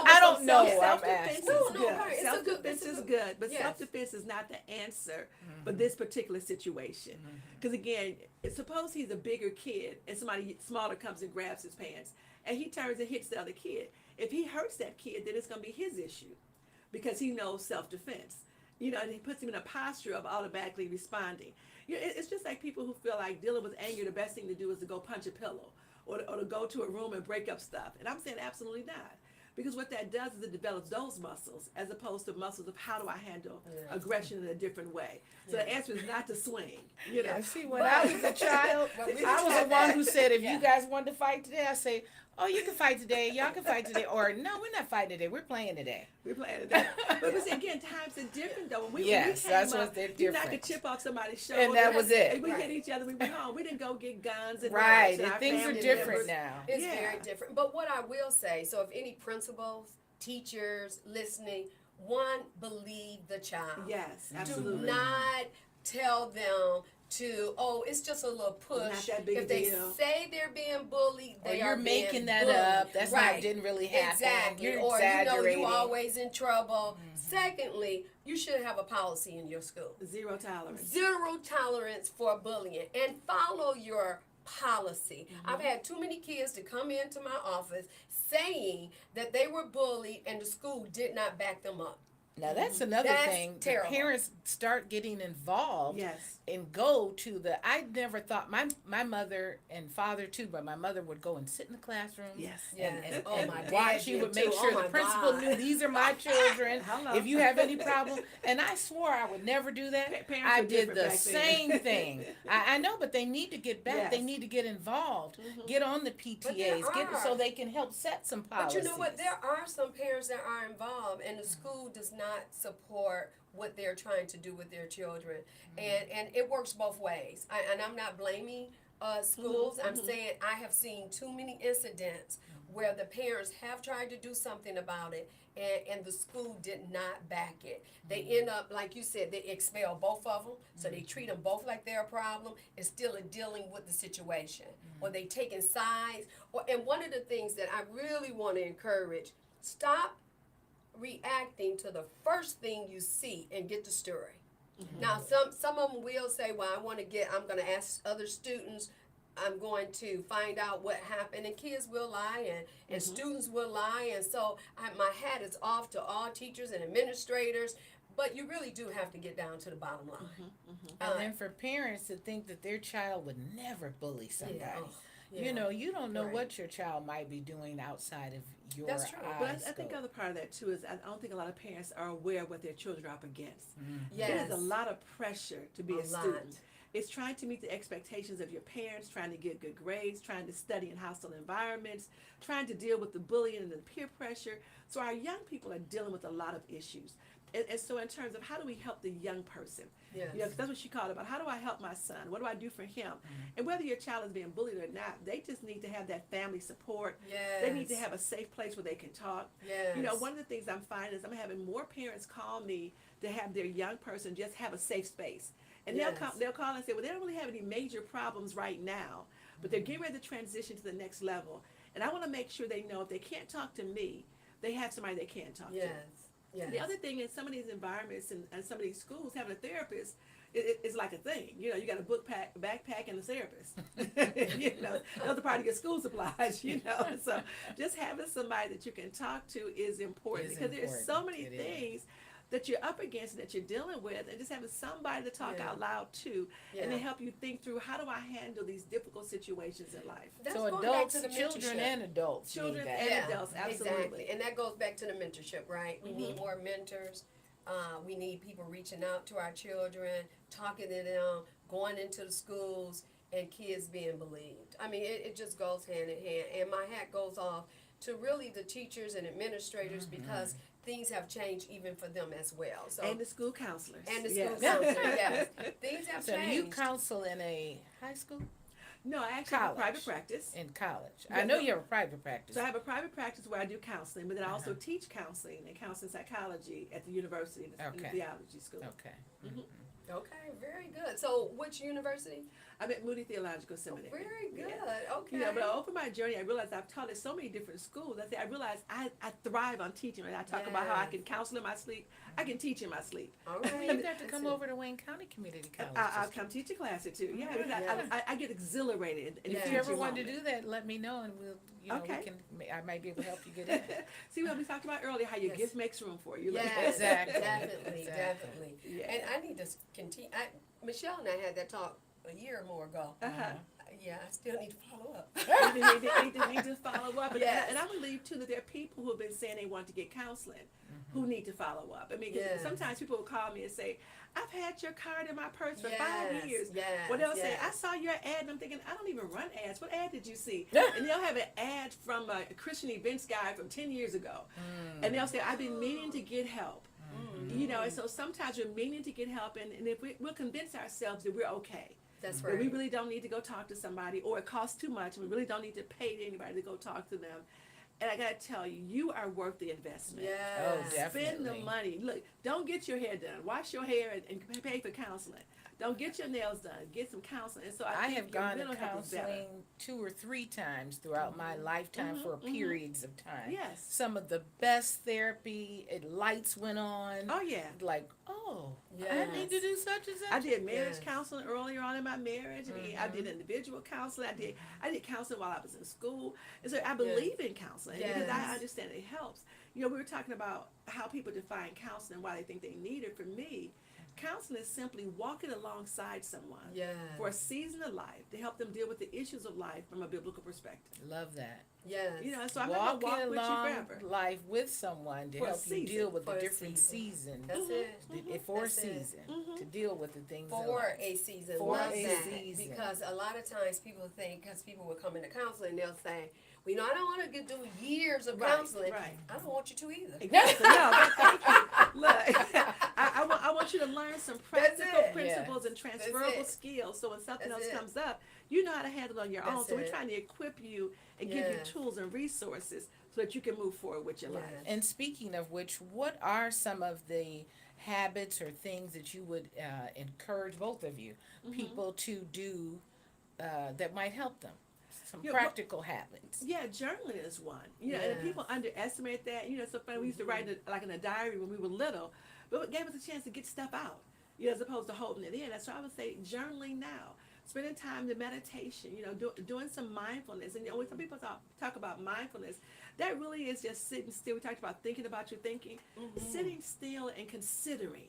I don't know. Self-defense is No, good. right, it's a good- Self-defense it's a is good- good, but yes. self-defense is not the answer for this particular situation. Because again, suppose he's a bigger kid and somebody smaller comes and grabs his pants, and he turns and hits the other kid. If he hurts that kid, then it's going to be his issue, because he knows self-defense. You know, and he puts him in a posture of automatically responding. You know, it's just like people who feel like dealing with anger, the best thing to do is to go punch a pillow, or to go to a room and break up stuff. And I'm saying absolutely not. Because what that does is it develops those muscles as opposed to muscles of how do I handle aggression in a different way. So the answer is not to swing. You know, Yeah, see, when I was a child, I was the one who said, if you guys want to fight today, I say, oh, you can fight today, y'all can fight today, or no, we're not fighting today, we're playing today. we're playing it. But see, again, times are different though. When we Yes, came that's up, what they're you knocked a different. chip off somebody's shoulder, And that was it. And we hit each other. We went home. We didn't go get guns and Right, knives, and our things are family different members. now. It's Yeah. very different. But what I will say, so if any principals, teachers listening, one, believe the child. Yes, Do absolutely. not tell them to, oh, it's just a little push. Not that big if a they deal. say they're being bullied, Or they you're are making being that bullied. up. That's right. not didn't really happen. Exactly. You're or exaggerating. you always in trouble. Secondly, you should have a policy in your school. Zero tolerance. Zero tolerance for bullying, and follow your policy. I've had too many kids to come into my office saying that they were bullied and the school did not back them up. Now that's another That's thing. The terrible. parents start getting involved Yes. and go to the. I never thought my mother and father too, but my mother would go and sit in the classroom. Yes. Yes. And Oh, my dad watch. She did would make too. sure Oh, the my principal God. knew these are my children. Hello. If you have any problem, and I swore I would never do that. Parents I were did different the back then. same thing. I know, but they need to get back. They Yes. need to get involved. Get on the PTAs. are. So they can help set some But policies. you know what? There are some parents that are involved, and the school does not support what they're trying to do with their children, and it works both ways. And I'm not blaming schools. I'm saying I have seen too many incidents where the parents have tried to do something about it, and the school did not back it. They end up, like you said, they expel both of them, so they treat them both like they're a problem instead of dealing with the situation, or they taking sides. And one of the things that I really want to encourage, stop reacting to the first thing you see and get the story. Now, some of them will say, well, I'm going to ask other students, I'm going to find out what happened, and kids will lie, and students will lie, and so my hat is off to all teachers and administrators, but you really do have to get down to the bottom line. And then for parents to think that their child would never bully somebody. Yeah. You know, you don't know Right. what your child might be doing outside of your That's true. eyes. But I think the other part of that too is I don't think a lot of parents are aware of what their children are up against. Yes. There's a lot of pressure to be a A lot. student. It's trying to meet the expectations of your parents, trying to get good grades, trying to study in hostile environments, trying to deal with the bullying and the peer pressure. So our young people are dealing with a lot of issues. And so in terms of how do we help the young person? Yes. You know, 'cause that's what she called about. How do I help my son? What do I do for him? And whether your child is being bullied or not, they just need to have that family support. Yes. They need to have a safe place where they can talk. Yes. You know, one of the things I'm finding is I'm having more parents call me to have their young person just have a safe space. And Yes. they'll call and say, well, they don't really have any major problems right now, but they're getting ready to transition to the next level. And I want to make sure they know if they can't talk to me, they have somebody they can talk to. Yes. Yes. The other thing is some of these environments and some of these schools having a therapist is like a thing. You know, you got a backpack and a therapist. You know, another part of your school supplies, you know. So just having somebody that you can talk to is important Is because there's so important. many It is. things that you're up against that you're dealing with, and just having somebody to talk Yeah. out loud to Yeah. and to help you think through how do I handle these difficult situations in life. That's So going back adults, to the children, mentorship. and adults Children need that. and adults, absolutely. Exactly. And that goes back to the mentorship, right? We need more mentors. We need people reaching out to our children, talking to them, going into the schools, and kids being believed. I mean, it just goes hand in hand. And my hat goes off to really the teachers and administrators because things have changed even for them as well. So And the school counselors. and the Yes. school counselor, yes, things have So do changed. you counsel in a high school? No, I actually have a College. private practice. In college? Yeah, I know no. you have a private practice. So I have a private practice where I do counseling, but then I also Uh-huh. teach counseling and counseling psychology at the university in the Okay. theology school. Okay. Mhm. Okay, very good. So which university? I'm at Moody Theological Seminary. Very good. Yeah. Okay. You know, but over my journey, I realized I've taught at so many different schools. I realized I thrive on teaching. Right? I talk about how I Yes. can counsel in my sleep. I can teach in my sleep. All Well, right. you've got to That's come it. over to Wayne County Community College. I'll come teach a class or two. Yeah, because Yeah. I get exhilarated. in Yeah. If the you ever teaching want to moment. do that, let me know, and we'll, Okay. we can. I might be able to help you get in. See what we talked about earlier, how your Yes. gift makes room for you. Yes, Exactly. definitely, Exactly. definitely. Yeah. And I need to continue. Michelle and I had that talk a year or more ago. Uh-huh. Yeah, I still need to follow up. need to follow up. Yes. And I believe, too, that there are people who have been saying they want to get counseling who need to follow up. I mean, 'cause Yes. sometimes people will call me and say, I've had your card in my purse for Yes, 5 years. yes, Or they'll say, yes. I saw your ad, and I'm thinking, I don't even run ads. What ad did you see? And they'll have an ad from a Christian events guy from 10 years ago. And they'll say, I've been meaning to get help. You know, and so sometimes we're meaning to get help, and if we'll convince ourselves that we're okay. That's But right. we really don't need to go talk to somebody, or it costs too much, and we really don't need to pay anybody to go talk to them. And I gotta tell you, you are worth the investment. Yes. Oh, definitely. Spend the money. Look, don't get your hair done. Wash your hair and pay for counseling. Don't get your nails done. Get some counseling. And so I I think have your gone to mental health is better. counseling 2 or 3 times throughout my lifetime for periods of time. Yes. Some of the best therapy. Lights went on. Oh yeah. Like, oh, I Yes. need to do such and such. I did marriage Yes. counseling earlier on in my marriage. I did individual counseling. I did counseling while I was in school. And so I believe in counseling because I Yes. understand it helps. You know, we were talking about how people define counseling, why they think they need it. For me, counseling is simply walking alongside someone Yes. for a season of life to help them deal with the issues of life from a biblical perspective. Love that. You know, so I'm not Walking gonna walk with you along forever. life with someone to For a help you season. deal with For the a different season. seasons. That's it. For a That's it. season. To deal with the things in For life. a season. For Love a that. season. Because a lot of times people think, because people will come into counseling, they'll say, well, you know, I don't want to do years of Right, counseling. right. I don't want you to either. Exactly. No, but thank you. Look, I want you to learn some That's practical it. principles and That's transferable it. skills. So when something That's else it. comes up, you know how to handle it on your own. That's So we're it. trying to equip you and give you Yes. tools and resources so that you can move forward with your life. Yes. And speaking of which, what are some of the habits or things that you would encourage both of you people to do that might help them? Some Yeah, well- practical habits. Yeah, journaling is one. You know, and Yes. people underestimate that. You know, it's so funny. We used to write it like in a diary when we were little, but it gave us a chance to get stuff out. You know, as opposed to holding it in. So I would say journaling now, spending time in meditation. You know, doing some mindfulness. And you know, when some people talk about mindfulness, that really is just sitting still. We talked about thinking about your thinking, sitting still and considering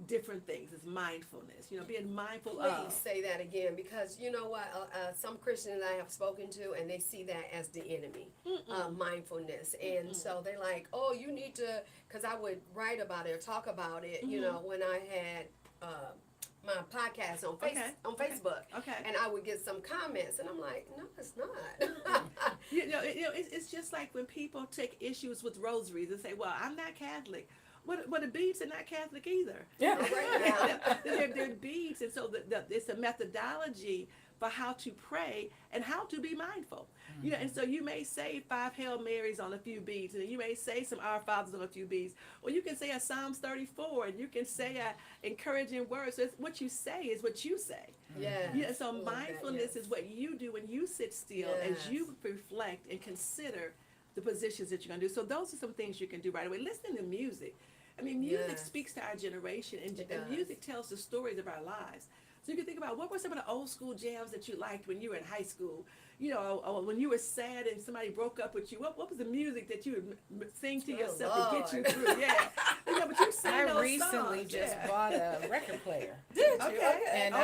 different things is mindfulness. You know, being mindful Please of. say that again, because you know what? Some Christians I have spoken to, and they see that as the enemy, mindfulness. And so they're like, oh, you need to, because I would write about it or talk about it, you know, when I had my podcast on Facebook. Okay. And I would get some comments, and I'm like, no, it's not. You know, it's just like when people take issues with rosaries and say, well, I'm not Catholic. Well, the beads are not Catholic either. Yeah. Right now. They're beads, and so it's a methodology for how to pray and how to be mindful. You know, and so you may say 5 Hail Marys on a few beads, and you may say some Our Fathers on a few beads, or you can say a Psalms 34, and you can say a encouraging words. So it's what you say is what you say. Yes. Yeah, so Love that, mindfulness yes. is what you do when you sit still Yes. as you reflect and consider the positions that you're going to do. So those are some things you can do right away. Listening to music. I mean, music Yes. speaks to our generation, and It does. music tells the stories of our lives. So you can think about what were some of the old school jams that you liked when you were in high school, you know, or when you were sad and somebody broke up with you. What was the music that you would sing to Oh, yourself to get you Lord. through? Yeah, you know, but you sang I those recently songs. just Yeah. bought a record player. Okay, And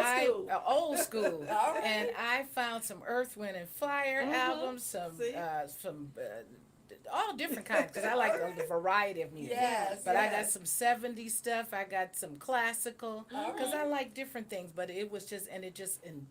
old school. All right. And I found some Earth, Wind, and Fire albums, some See? all different kinds, because I like the variety of music. Yes, But I got yes. some 70s stuff. I got some classical, because I like different things. But it was just, and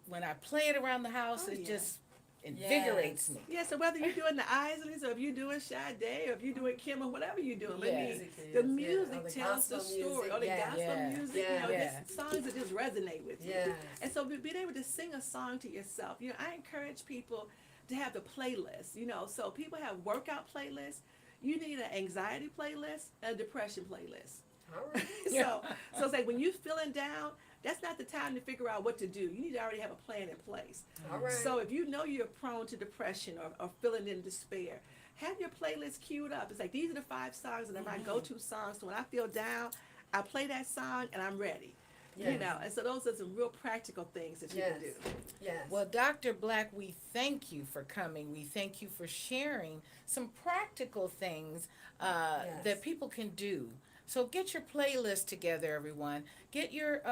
when I play it around the house, Oh, it yeah. just invigorates me. Yeah, so whether you're doing the Isleys or if you're doing Sade or if you're doing Kim or whatever you're doing, I Yes. mean, Music the is, music or the tells the gospel story, music, or the yeah. gospel Yeah. music, Yeah. just songs that just resonate with you. Yes. And so being able to sing a song to yourself, I encourage people to have the playlist, so people have workout playlists. You need an anxiety playlist and a depression playlist. All right. So it's like when you're feeling down, that's not the time to figure out what to do. You need to already have a plan in place. All right. So if you know you're prone to depression or feeling in despair, have your playlist queued up. It's like these are the 5 songs that are my go-to songs. So when I feel down, I play that song and I'm ready. Yes. And so those are some real practical things that you can do. Yes. Well, Dr. Black, we thank you for coming. We thank you for sharing some practical things that people can do. So get your playlist together, everyone. Get your,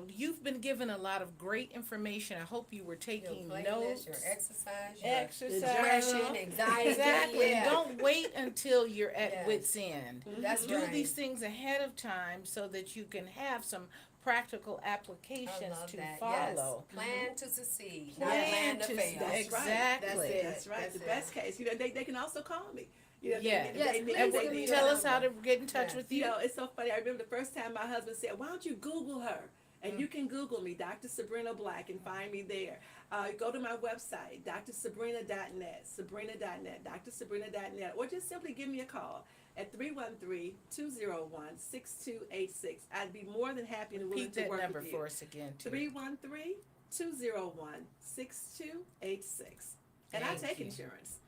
you've been given a lot of great information. I hope you were taking your playlist, notes. your exercise, Exercise. depression, anxiety. Exactly. Yeah. Don't wait until you're at Yes. wit's end. That's Do right. these things ahead of time so that you can have some practical I applications love to that. follow. Yes. Plan to succeed, not Plan plan to to- fail. That's right. Exactly. That's it. That's right. That's the it. best case. They can also call me. Yeah. Yes, please And give me tell your us how to get in touch Yes. with you. It's so funny. I remember the first time my husband said, "Why don't you Google her?" And you can Google me, Dr. Sabrina Black, and find me there. Go to my website, drsabrina.net, drsabrina.net, or just simply give me a call at 313-201-6286. I'd be more than happy and willing Repeat to that work number with you. for us again, too. 313-201-6286. And I Thank take you. insurance.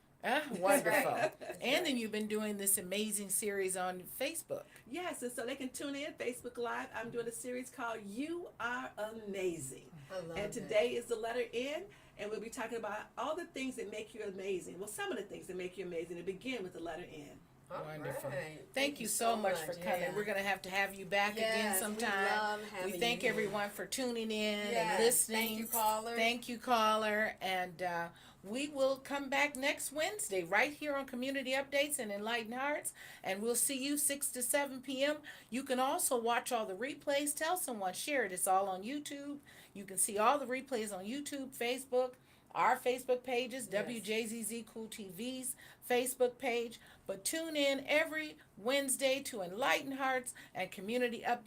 Wonderful. That's And right. then you've been doing this amazing series on Facebook. Yes, and so they can tune in, Facebook Live. I'm doing a series called You Are Amazing. I love And today is the letter N, and we'll be talking about all the things that make you amazing. Well, some of the things that make you amazing, to begin with the letter N. All Wonderful. right. Thank you so much for coming. Yeah. We're going to have you back again Yes, sometime. We love having We thank you. everyone for tuning in Yes. and listening. Thank you, caller. Thank you, caller. And we will come back next Wednesday right here on Community Updates and Enlightened Hearts. And we'll see you 6 to 7 p.m. You can also watch all the replays. Tell someone, share it. It's all on YouTube. You can see all the replays on YouTube, Facebook, our Facebook pages, Yes. Wjzz Cool TV's Facebook page. But tune in every Wednesday to Enlightened Hearts and Community Updates.